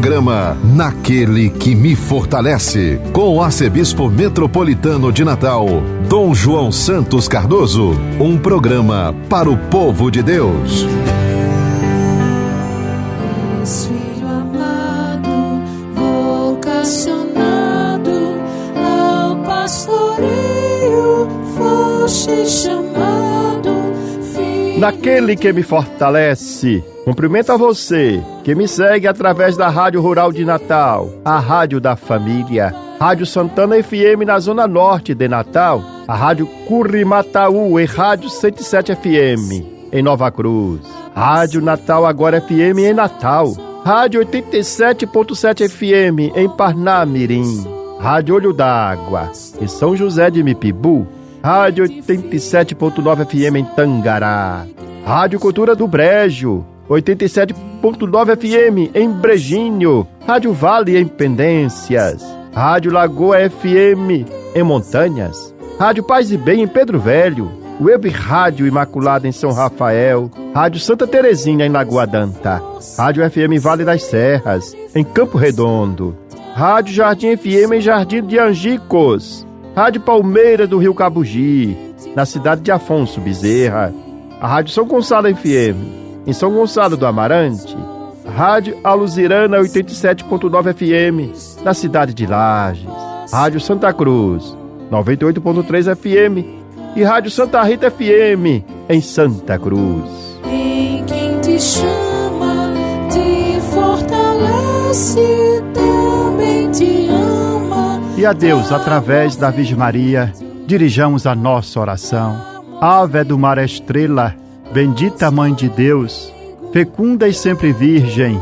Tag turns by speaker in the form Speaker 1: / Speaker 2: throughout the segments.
Speaker 1: Programa Naquele que me fortalece, com o arcebispo metropolitano de Natal, Dom João Santos Cardoso. Um programa para o povo de Deus.
Speaker 2: Filho amado, vocacionado ao pastoreio, foste chamado.
Speaker 3: Naquele que me fortalece. Cumprimento a você que me segue através da Rádio Rural de Natal, a Rádio da Família, Rádio Santana FM na Zona Norte de Natal, a Rádio Curimataú e Rádio 107 FM em Nova Cruz, Rádio Natal Agora FM em Natal, Rádio 87.7 FM em Parnamirim, Rádio Olho d'Água em São José de Mipibu, Rádio 87.9 FM em Tangará, Rádio Cultura do Brejo, 87.9 FM em Brejinho, Rádio Vale em Pendências, Rádio Lagoa FM em Montanhas, Rádio Paz e Bem em Pedro Velho, Web Rádio Imaculada em São Rafael, Rádio Santa Terezinha em Lagoa Danta, Rádio FM Vale das Serras em Campo Redondo, Rádio Jardim FM em Jardim de Angicos, Rádio Palmeira do Rio Cabugi, na cidade de Afonso Bezerra, a Rádio São Gonçalo FM em São Gonçalo do Amarante, Rádio Aluzirana 87.9 FM na cidade de Lages, Rádio Santa Cruz 98.3 FM e Rádio Santa Rita FM em Santa Cruz.
Speaker 2: Em quem te chama, te fortalece, também te ama.
Speaker 3: E a Deus, através da Virgem Maria, dirijamos a nossa oração. Ave do mar estrela, bendita Mãe de Deus, fecunda e sempre virgem,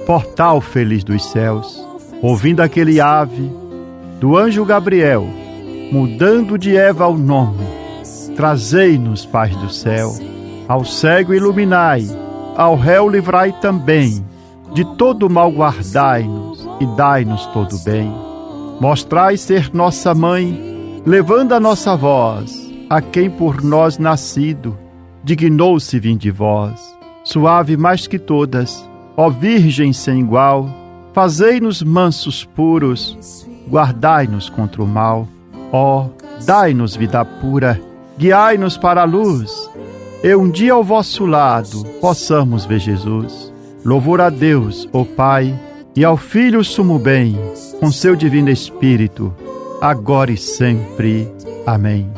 Speaker 3: portal feliz dos céus. Ouvindo aquele ave do anjo Gabriel, mudando de Eva o nome, trazei-nos paz do céu. Ao cego iluminai, ao réu livrai também, de todo mal guardai-nos e dai-nos todo bem. Mostrai ser nossa mãe, levando a nossa voz a quem por nós nascido dignou-se vir de vós. Suave mais que todas, ó Virgem sem igual, fazei-nos mansos puros, guardai-nos contra o mal. Ó, dai-nos vida pura, guiai-nos para a luz, e um dia ao vosso lado possamos ver Jesus. Louvor a Deus, ó Pai, e ao Filho sumo bem, com seu divino Espírito, agora e sempre. Amém.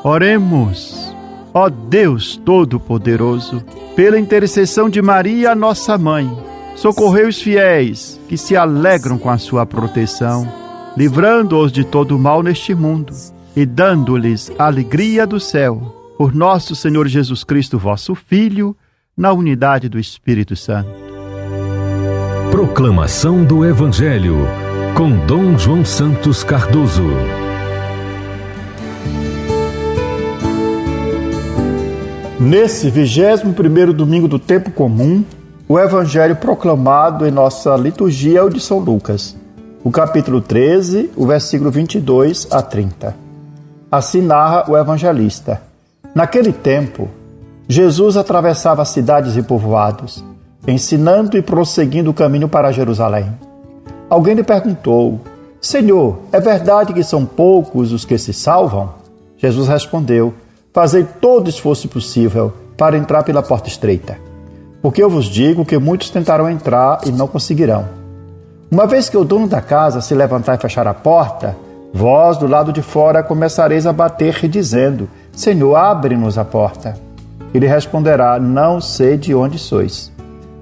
Speaker 3: Oremos. Ó Deus Todo-Poderoso, pela intercessão de Maria, nossa Mãe, socorrei os fiéis que se alegram com a sua proteção, livrando-os de todo mal neste mundo e dando-lhes a alegria do céu. Por nosso Senhor Jesus Cristo, vosso Filho, na unidade do Espírito Santo.
Speaker 1: Proclamação do Evangelho, com Dom João Santos Cardoso.
Speaker 3: Nesse 21º domingo do tempo comum, o Evangelho proclamado em nossa liturgia é o de São Lucas, o capítulo 13, o versículo 22 a 30. Assim narra o evangelista. Naquele tempo, Jesus atravessava cidades e povoados, ensinando e prosseguindo o caminho para Jerusalém. Alguém lhe perguntou: Senhor, é verdade que são poucos os que se salvam? Jesus respondeu: Fazei todo esforço possível para entrar pela porta estreita, porque eu vos digo que muitos tentarão entrar e não conseguirão. Uma vez que o dono da casa se levantar e fechar a porta, vós do lado de fora começareis a bater dizendo: Senhor, abre-nos a porta. Ele responderá: Não sei de onde sois.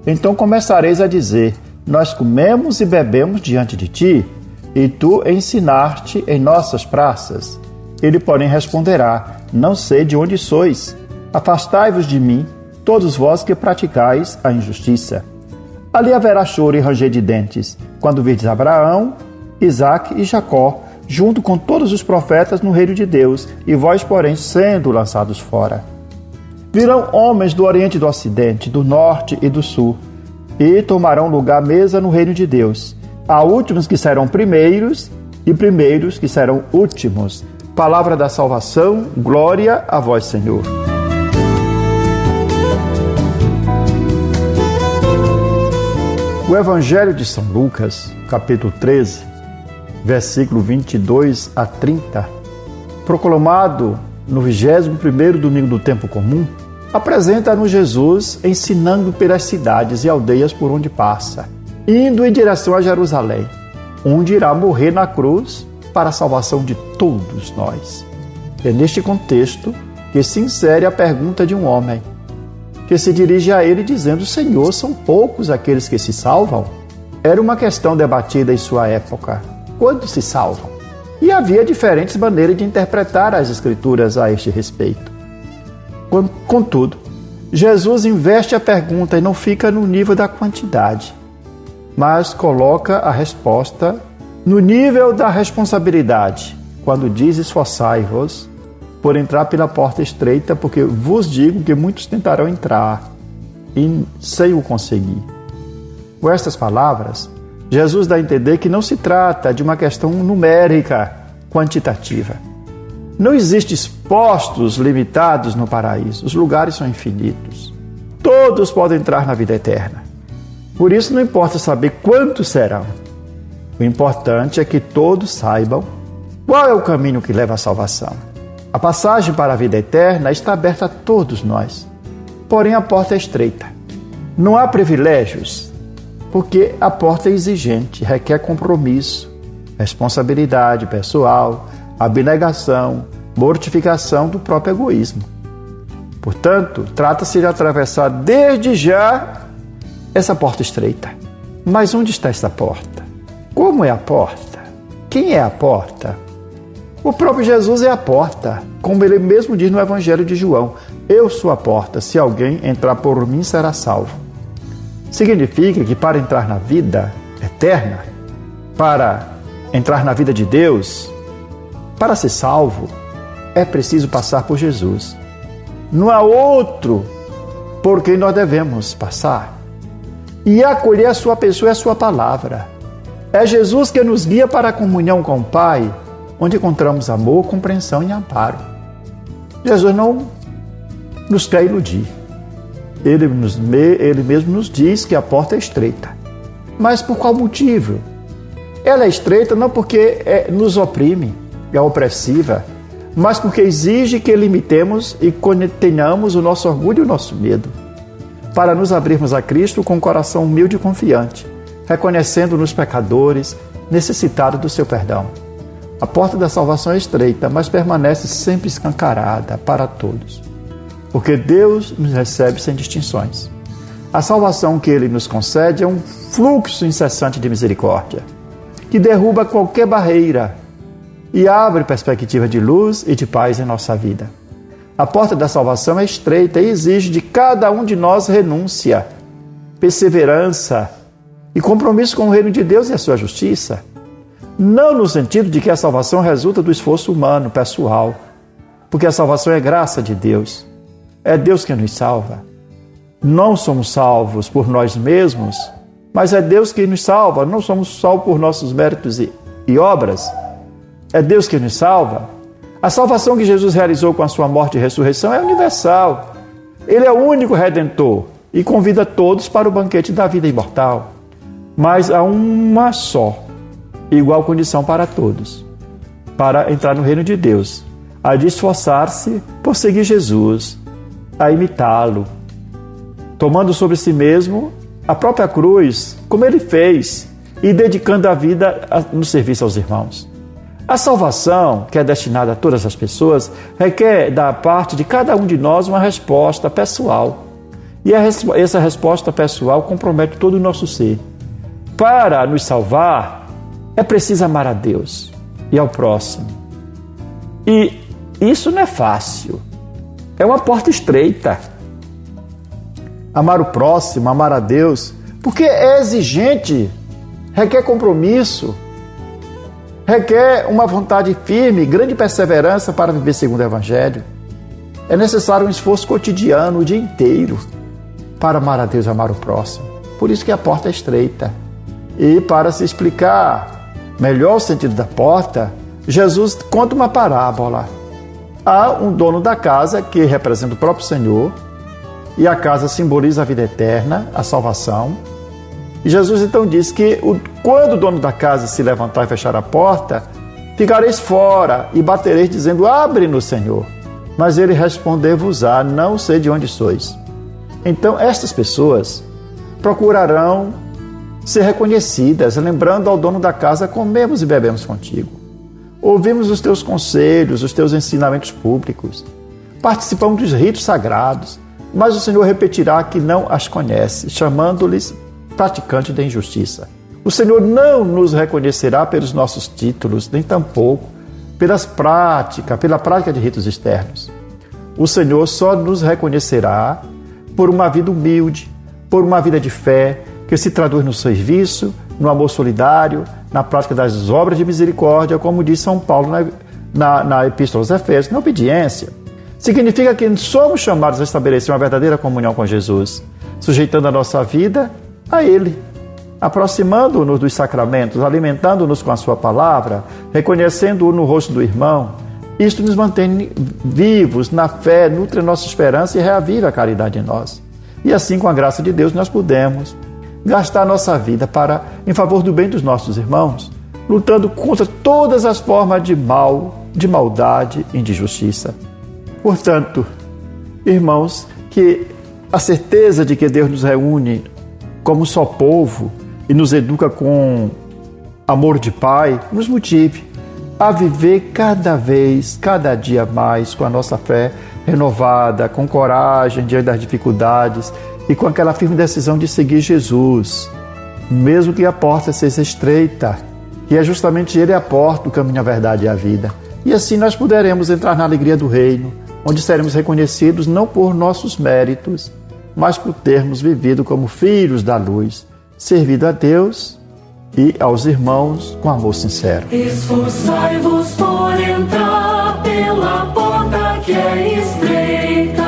Speaker 3: Então começareis a dizer: Nós comemos e bebemos diante de ti, e tu ensinaste em nossas praças. Ele, porém, responderá: Não sei de onde sois. Afastai-vos de mim, todos vós que praticais a injustiça. Ali haverá choro e ranger de dentes, quando virdes Abraão, Isaque e Jacó, junto com todos os profetas no reino de Deus, e vós, porém, sendo lançados fora. Virão homens do Oriente e do Ocidente, do Norte e do Sul, e tomarão lugar à mesa no reino de Deus. Há últimos que serão primeiros, e primeiros que serão últimos. Palavra da salvação, glória a vós, Senhor. O Evangelho de São Lucas, capítulo 13, versículo 22 a 30, proclamado no 21º domingo do tempo comum, apresenta-nos Jesus ensinando pelas cidades e aldeias por onde passa, indo em direção a Jerusalém, onde irá morrer na cruz para a salvação de todos nós. É neste contexto que se insere a pergunta de um homem, que se dirige a ele dizendo: Senhor, são poucos aqueles que se salvam? Era uma questão debatida em sua época. Quantos se salvam? E havia diferentes maneiras de interpretar as Escrituras a este respeito. Contudo, Jesus inverte a pergunta e não fica no nível da quantidade, mas coloca a resposta no nível da responsabilidade, quando diz: esforçai-vos por entrar pela porta estreita, porque vos digo que muitos tentarão entrar e sem o conseguir. Com estas palavras, Jesus dá a entender que não se trata de uma questão numérica, quantitativa. Não existem postos limitados no paraíso, os lugares são infinitos. Todos podem entrar na vida eterna. Por isso não importa saber quantos serão. O importante é que todos saibam qual é o caminho que leva à salvação. A passagem para a vida eterna está aberta a todos nós. Porém, a porta é estreita. Não há privilégios, porque a porta é exigente, requer compromisso, responsabilidade pessoal, abnegação, mortificação do próprio egoísmo. Portanto, trata-se de atravessar desde já essa porta estreita. Mas onde está essa porta? Como é a porta? Quem é a porta? O próprio Jesus é a porta, como ele mesmo diz no Evangelho de João: eu sou a porta, se alguém entrar por mim será salvo. Significa que para entrar na vida eterna, para entrar na vida de Deus, para ser salvo, é preciso passar por Jesus. Não há outro por quem nós devemos passar. E acolher a sua pessoa e a sua palavra. É Jesus que nos guia para a comunhão com o Pai, onde encontramos amor, compreensão e amparo. Jesus não nos quer iludir. Ele mesmo nos diz que a porta é estreita. Mas por qual motivo? Ela é estreita não porque nos oprime, é opressiva, mas porque exige que limitemos e contenhamos o nosso orgulho e o nosso medo, para nos abrirmos a Cristo com um coração humilde e confiante, reconhecendo-nos pecadores, necessitados do seu perdão. A porta da salvação é estreita, mas permanece sempre escancarada para todos, porque Deus nos recebe sem distinções. A salvação que Ele nos concede é um fluxo incessante de misericórdia, que derruba qualquer barreira e abre perspectiva de luz e de paz em nossa vida. A porta da salvação é estreita e exige de cada um de nós renúncia, perseverança e compromisso com o reino de Deus e a sua justiça. Não no sentido de que a salvação resulta do esforço humano, pessoal, porque a salvação é graça de Deus. É Deus que nos salva. Não somos salvos por nós mesmos, mas é Deus que nos salva. Não somos salvos por nossos méritos e obras. É Deus que nos salva. A salvação que Jesus realizou com a sua morte e ressurreição é universal. Ele é o único Redentor e convida todos para o banquete da vida imortal. Mas há uma só, igual condição para todos, para entrar no reino de Deus: a de esforçar-se por seguir Jesus, a imitá-lo, tomando sobre si mesmo a própria cruz, como ele fez, e dedicando a vida no serviço aos irmãos. A salvação, que é destinada a todas as pessoas, requer da parte de cada um de nós uma resposta pessoal. E essa resposta pessoal compromete todo o nosso ser. Para nos salvar, é preciso amar a Deus e ao próximo. E isso não é fácil. É uma porta estreita. Amar o próximo, amar a Deus, porque é exigente, requer compromisso, requer uma vontade firme, grande perseverança para viver segundo o Evangelho. É necessário um esforço cotidiano, o dia inteiro, para amar a Deus e amar o próximo. Por isso que a porta é estreita. E para se explicar melhor o sentido da porta, Jesus conta uma parábola. Há um dono da casa que representa o próprio Senhor, e a casa simboliza a vida eterna, a salvação. E Jesus então diz que quando o dono da casa se levantar e fechar a porta, ficareis fora e batereis dizendo, abre-nos, Senhor. Mas ele responder-vos-á, não sei de onde sois. Então estas pessoas procurarão ser reconhecidas, lembrando ao dono da casa, comemos e bebemos contigo. Ouvimos os teus conselhos, os teus ensinamentos públicos. Participamos dos ritos sagrados, mas o Senhor repetirá que não as conhece, chamando-lhes praticantes da injustiça. O Senhor não nos reconhecerá pelos nossos títulos, nem tampouco pela prática de ritos externos. O Senhor só nos reconhecerá por uma vida humilde, por uma vida de fé, que se traduz no serviço, no amor solidário, na prática das obras de misericórdia, como diz São Paulo na Epístola aos Efésios, na obediência. Significa que somos chamados a estabelecer uma verdadeira comunhão com Jesus, sujeitando a nossa vida a Ele, aproximando-nos dos sacramentos, alimentando-nos com a sua palavra, reconhecendo-o no rosto do irmão. Isto nos mantém vivos na fé, nutre a nossa esperança e reaviva a caridade em nós. E assim, com a graça de Deus, nós podemos gastar nossa vida em favor do bem dos nossos irmãos, lutando contra todas as formas de mal, de maldade e de injustiça. Portanto, irmãos, que a certeza de que Deus nos reúne como só povo e nos educa com amor de Pai, nos motive a viver cada dia mais com a nossa fé renovada, com coragem diante das dificuldades e com aquela firme decisão de seguir Jesus, mesmo que a porta seja estreita, que é justamente Ele a porta, o caminho, a verdade e a vida. E assim nós poderemos entrar na alegria do reino, onde seremos reconhecidos não por nossos méritos, mas por termos vivido como filhos da luz, servido a Deus e aos irmãos com amor sincero.
Speaker 2: Esforçai-vos por entrar pela porta que é estreita,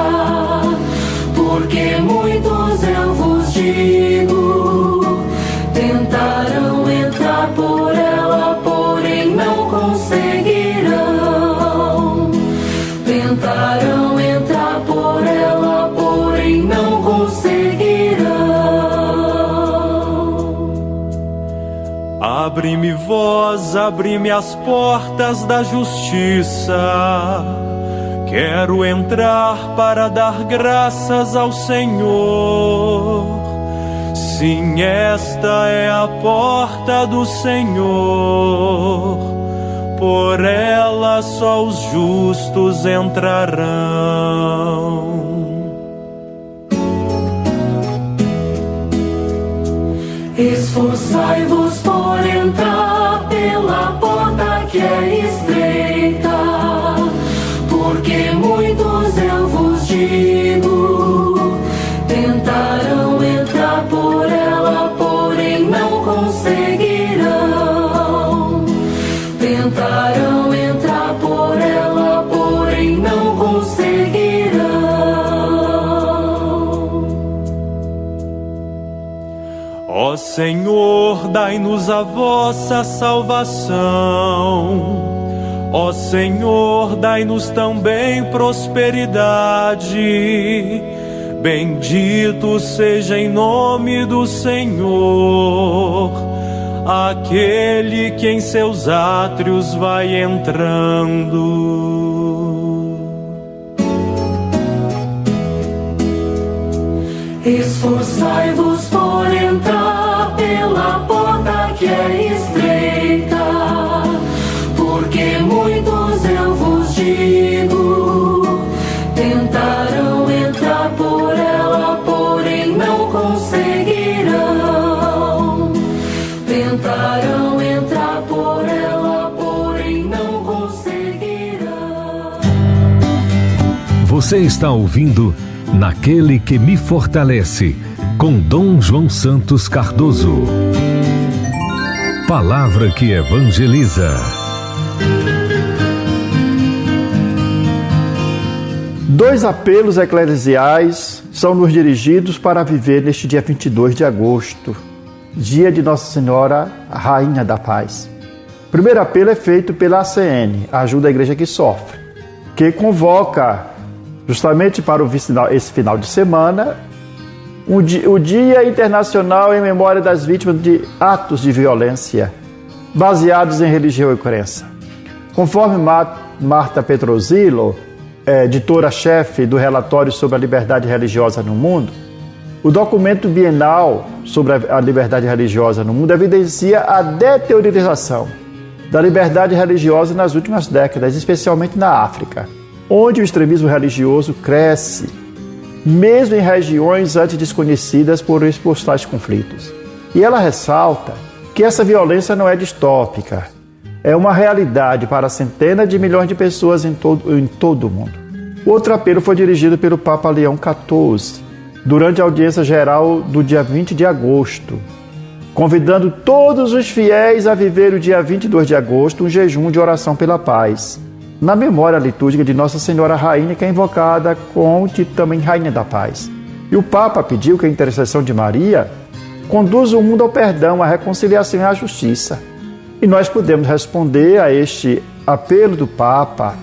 Speaker 2: porque muitos, eu vos digo, tentarão entrar por ela, porém não conseguirão. Tentarão entrar por ela, porém não conseguirão.
Speaker 4: Abre-me, vós, abre-me as portas da justiça. Quero entrar para dar graças ao Senhor. Sim, esta é a porta do Senhor. Por ela só os justos entrarão.
Speaker 2: Esforçai-vos por entrar pela porta que é estreita, porque muitos, eu vos digo, tentarão entrar por ela, porém não conseguirão. Tentarão entrar por ela, porém não conseguirão.
Speaker 4: Ó Senhor, dai-nos a vossa salvação. Ó Senhor, dai-nos também prosperidade. Bendito seja em nome do Senhor aquele que em seus átrios vai entrando.
Speaker 2: Esforçai-vos por entrar pela porta que é estreita, porque muitos, eu vos digo, tentarão entrar por ela, porém não conseguirão. Tentarão entrar por ela, porém não conseguirão.
Speaker 1: Você está ouvindo Naquele que me fortalece, com Dom João Santos Cardoso. Palavra que evangeliza.
Speaker 3: Dois apelos eclesiais são nos dirigidos para viver neste dia 22 de agosto, dia de Nossa Senhora, Rainha da Paz. O primeiro apelo é feito pela ACN, Ajuda a Igreja que Sofre, que convoca justamente para esse final de semana o Dia Internacional em memória das vítimas de atos de violência baseados em religião e crença. Conforme Marta Petrosilo, editora-chefe do relatório sobre a liberdade religiosa no mundo, o documento bienal sobre a liberdade religiosa no mundo evidencia a deteriorização da liberdade religiosa nas últimas décadas, especialmente na África, onde o extremismo religioso cresce, mesmo em regiões antes desconhecidas por tais conflitos. E ela ressalta que essa violência não é distópica, é uma realidade para centenas de milhões de pessoas em todo o mundo. Outro apelo foi dirigido pelo Papa Leão XIV, durante a audiência geral do dia 20 de agosto, convidando todos os fiéis a viver o dia 22 de agosto um jejum de oração pela paz, na memória litúrgica de Nossa Senhora Rainha, que é invocada com o título também Rainha da Paz. E o Papa pediu que a intercessão de Maria conduza o mundo ao perdão, à reconciliação e à justiça. E nós podemos responder a este apelo do Papa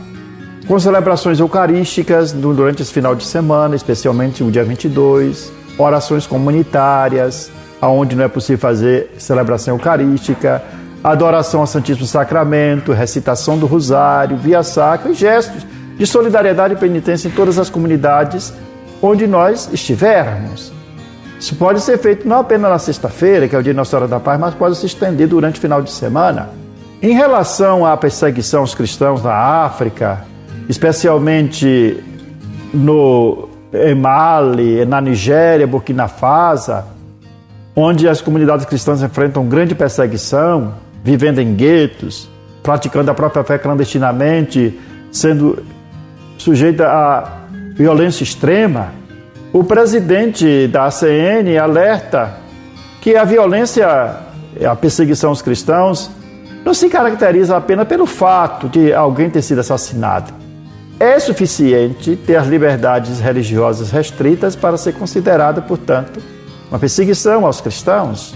Speaker 3: com celebrações eucarísticas durante esse final de semana, especialmente o dia 22, orações comunitárias, onde não é possível fazer celebração eucarística, adoração ao Santíssimo Sacramento, recitação do Rosário, via sacra e gestos de solidariedade e penitência em todas as comunidades onde nós estivermos. Isso pode ser feito não apenas na sexta-feira, que é o dia de Nossa Senhora da Paz, mas pode se estender durante o final de semana. Em relação à perseguição aos cristãos na África, especialmente em Mali, na Nigéria, Burkina Faso, onde as comunidades cristãs enfrentam grande perseguição, vivendo em guetos, praticando a própria fé clandestinamente, sendo sujeita a violência extrema, o presidente da ACN alerta que a violência, a perseguição aos cristãos, não se caracteriza apenas pelo fato de alguém ter sido assassinado. É suficiente ter as liberdades religiosas restritas para ser considerada, portanto, uma perseguição aos cristãos.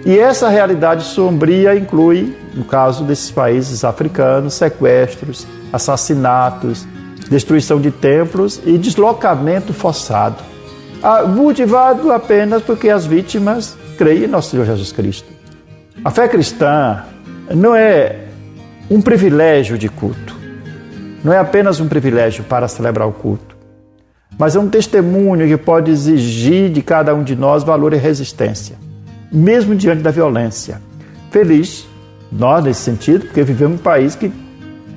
Speaker 3: E essa realidade sombria inclui, no caso desses países africanos, sequestros, assassinatos, destruição de templos e deslocamento forçado, motivado apenas porque as vítimas creem em nosso Senhor Jesus Cristo. A fé cristã não é um privilégio de culto, não é apenas um privilégio para celebrar o culto, mas é um testemunho que pode exigir de cada um de nós valor e resistência, mesmo diante da violência. Feliz nós nesse sentido, porque vivemos em um país que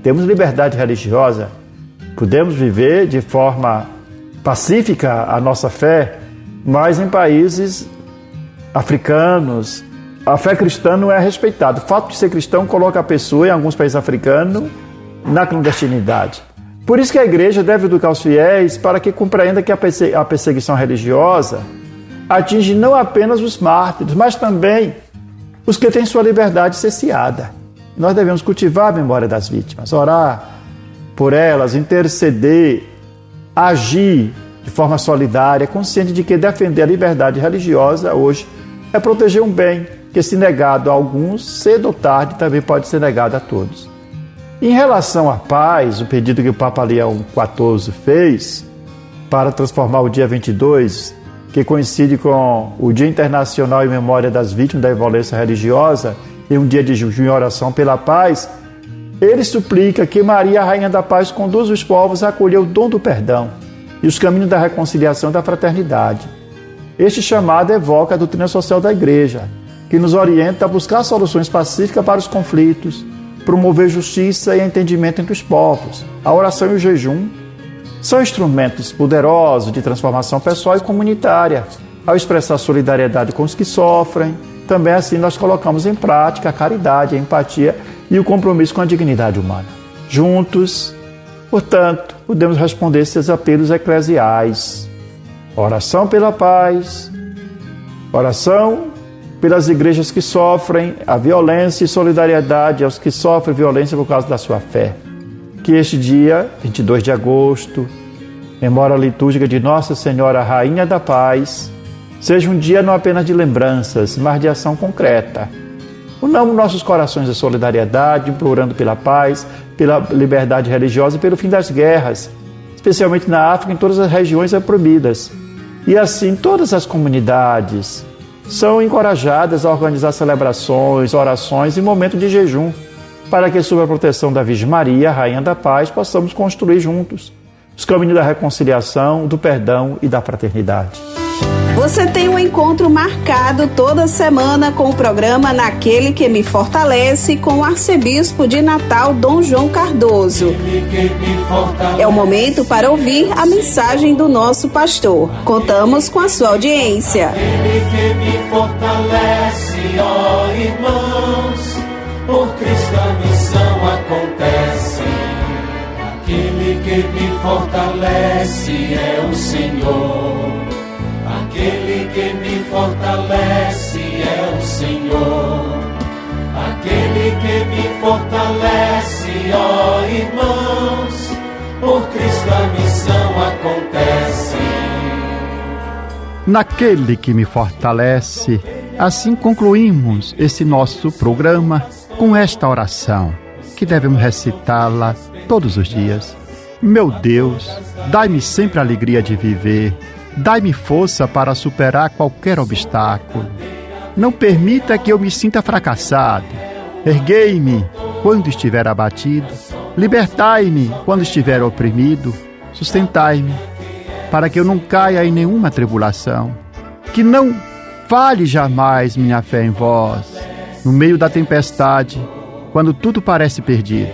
Speaker 3: temos liberdade religiosa, podemos viver de forma pacífica a nossa fé, mas em países africanos a fé cristã não é respeitada. O fato de ser cristão coloca a pessoa, em alguns países africanos, na clandestinidade. Por isso que a igreja deve educar os fiéis para que compreenda que a perseguição religiosa atinge não apenas os mártires, mas também os que têm sua liberdade cerceada. Nós devemos cultivar a memória das vítimas, orar por elas, interceder, agir de forma solidária, consciente de que defender a liberdade religiosa hoje é proteger um bem que, se negado a alguns, cedo ou tarde também pode ser negado a todos. Em relação à paz, o pedido que o Papa Leão XIV fez para transformar o dia 22, que coincide com o Dia Internacional em Memória das Vítimas da Violência Religiosa, em um dia de jejum e oração pela paz, ele suplica que Maria, a Rainha da Paz, conduza os povos a acolher o dom do perdão e os caminhos da reconciliação e da fraternidade. Este chamado evoca a doutrina social da Igreja, que nos orienta a buscar soluções pacíficas para os conflitos, promover justiça e entendimento entre os povos. A oração e o jejum são instrumentos poderosos de transformação pessoal e comunitária. Ao expressar solidariedade com os que sofrem, também assim nós colocamos em prática a caridade, a empatia e o compromisso com a dignidade humana. Juntos, portanto, podemos responder esses apelos eclesiais. Oração pela paz, oração pelas igrejas que sofrem a violência e solidariedade aos que sofrem violência por causa da sua fé. Que este dia, 22 de agosto, memória litúrgica de Nossa Senhora Rainha da Paz, seja um dia não apenas de lembranças, mas de ação concreta. Unamos nossos corações de solidariedade, implorando pela paz, pela liberdade religiosa e pelo fim das guerras, especialmente na África e em todas as regiões oprimidas. E assim todas as comunidades são encorajadas a organizar celebrações, orações e momentos de jejum, para que, sob a proteção da Virgem Maria, Rainha da Paz, possamos construir juntos os caminhos da reconciliação, do perdão e da fraternidade.
Speaker 5: Você tem um encontro marcado toda semana com o programa Naquele que Me Fortalece, com o arcebispo de Natal, Dom João Cardoso. É o momento para ouvir a mensagem do nosso pastor. Contamos com a sua audiência.
Speaker 6: Aquele que me fortalece, ó irmãos, por Cristo a missão acontece. Aquele que me fortalece é o Senhor. Aquele que me fortalece é o Senhor. Aquele que me fortalece, ó irmãos, por Cristo a missão acontece.
Speaker 3: Naquele que me fortalece, assim concluímos esse nosso programa com esta oração, que devemos recitá-la todos os dias. Meu Deus, dai-me sempre a alegria de viver. Dai-me força para superar qualquer obstáculo. Não permita que eu me sinta fracassado. Erguei-me quando estiver abatido. Libertai-me quando estiver oprimido. Sustentai-me para que eu não caia em nenhuma tribulação. Que não falhe jamais minha fé em vós. No meio da tempestade, quando tudo parece perdido,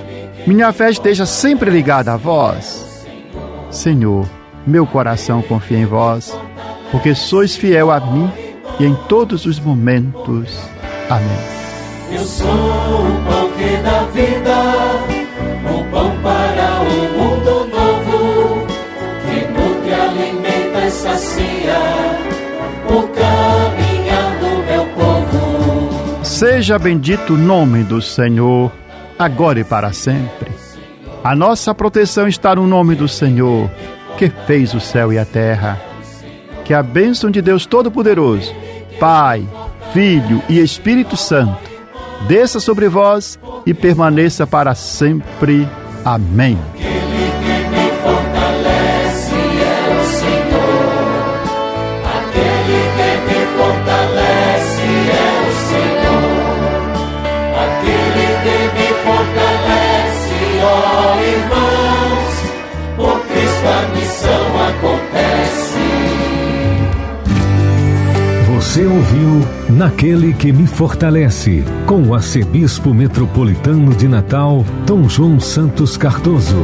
Speaker 3: minha fé esteja sempre ligada a vós. Senhor, meu coração confia em vós, porque sois fiel a mim e em todos os momentos. Amém.
Speaker 6: Eu sou o pão que dá vida, o pão para um mundo novo, que nutre, alimenta e sacia o caminhar do meu povo.
Speaker 3: Seja bendito o nome do Senhor, agora e para sempre. A nossa proteção está no nome do Senhor, que fez o céu e a terra. Que a bênção de Deus Todo-Poderoso, Pai, Filho e Espírito Santo, desça sobre vós e permaneça para sempre. Amém.
Speaker 6: Aquele que me fortalece é o Senhor. Aquele que me fortalece é o Senhor. Aquele que me fortalece, ó irmãos, por Cristo a missão acontece.
Speaker 7: Você ouviu Naquele que Me Fortalece, com o arcebispo metropolitano de Natal, Dom João Santos Cardoso.